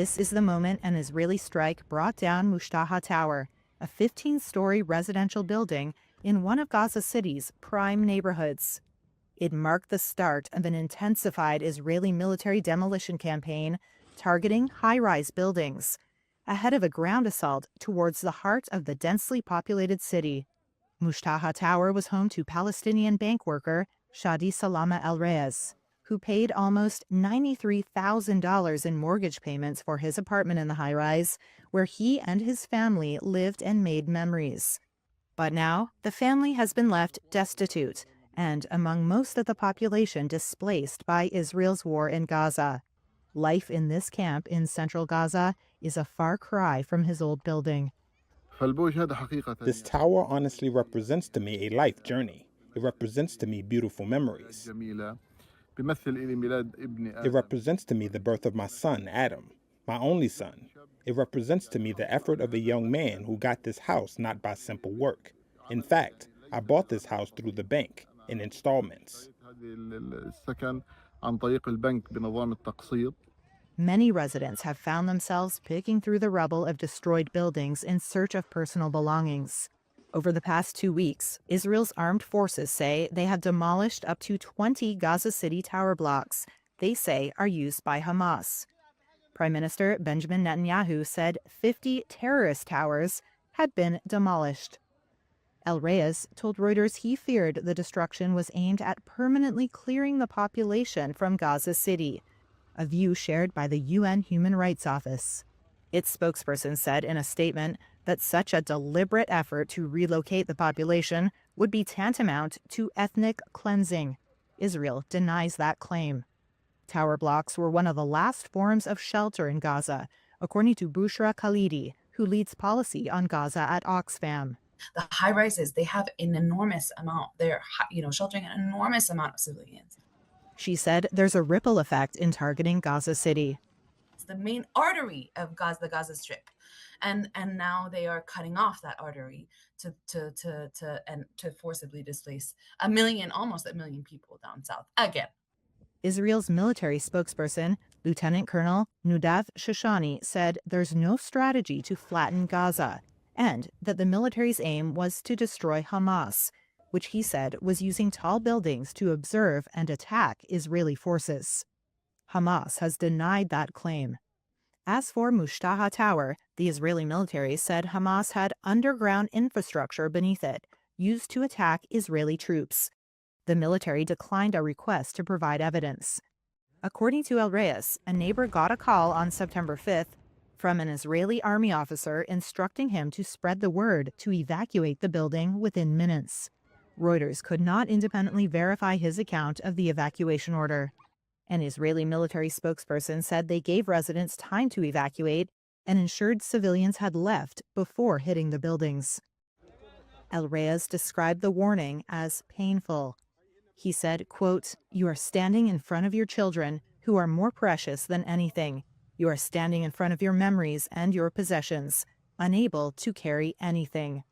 This is the moment an Israeli strike brought down Mushtaha Tower, a 15-story residential building in one of Gaza City's prime neighborhoods. It marked the start of an intensified Israeli military demolition campaign targeting high-rise buildings, ahead of a ground assault towards the heart of the densely populated city. Mushtaha Tower was home to Palestinian bank worker Shadi Salama El-Reyes, who paid almost $93,000 in mortgage payments for his apartment in the high-rise, where he and his family lived and made memories. But now, the family has been left destitute, and among most of the population displaced by Israel's war in Gaza. Life in this camp in central Gaza is a far cry from his old building. This tower honestly represents to me a life journey. It represents to me beautiful memories. It represents to me the birth of my son, Adam, my only son. It represents to me the effort of a young man who got this house not by simple work. In fact, I bought this house through the bank in installments. Many residents have found themselves picking through the rubble of destroyed buildings in search of personal belongings. Over the past 2 weeks, Israel's armed forces say they have demolished up to 20 Gaza City tower blocks they say are used by Hamas. Prime Minister Benjamin Netanyahu said 50 terrorist towers had been demolished. El-Reyes told Reuters he feared the destruction was aimed at permanently clearing the population from Gaza City, a view shared by the UN Human Rights Office. Its spokesperson said in a statement that such a deliberate effort to relocate the population would be tantamount to ethnic cleansing. Israel denies that claim. Tower blocks were one of the last forms of shelter in Gaza, according to Bushra Khalidi, who leads policy on Gaza at Oxfam. The high rises, they have an enormous amount. They're, sheltering an enormous amount of civilians. She said there's a ripple effect in targeting Gaza City. It's the main artery of Gaza, the Gaza Strip. And now they are cutting off that artery to forcibly displace almost a million people down south again. Israel's military spokesperson, Lieutenant Colonel Nudav Shoshani, said there's no strategy to flatten Gaza, and that the military's aim was to destroy Hamas, which he said was using tall buildings to observe and attack Israeli forces. Hamas has denied that claim. As for Mushtaha Tower, the Israeli military said Hamas had underground infrastructure beneath it, used to attack Israeli troops. The military declined a request to provide evidence. According to El-Reyes, a neighbor got a call on September 5th from an Israeli army officer instructing him to spread the word to evacuate the building within minutes. Reuters could not independently verify his account of the evacuation order. An Israeli military spokesperson said they gave residents time to evacuate and ensured civilians had left before hitting the buildings. El-Reyes described the warning as painful. He said, quote, "You are standing in front of your children, who are more precious than anything. You are standing in front of your memories and your possessions, unable to carry anything."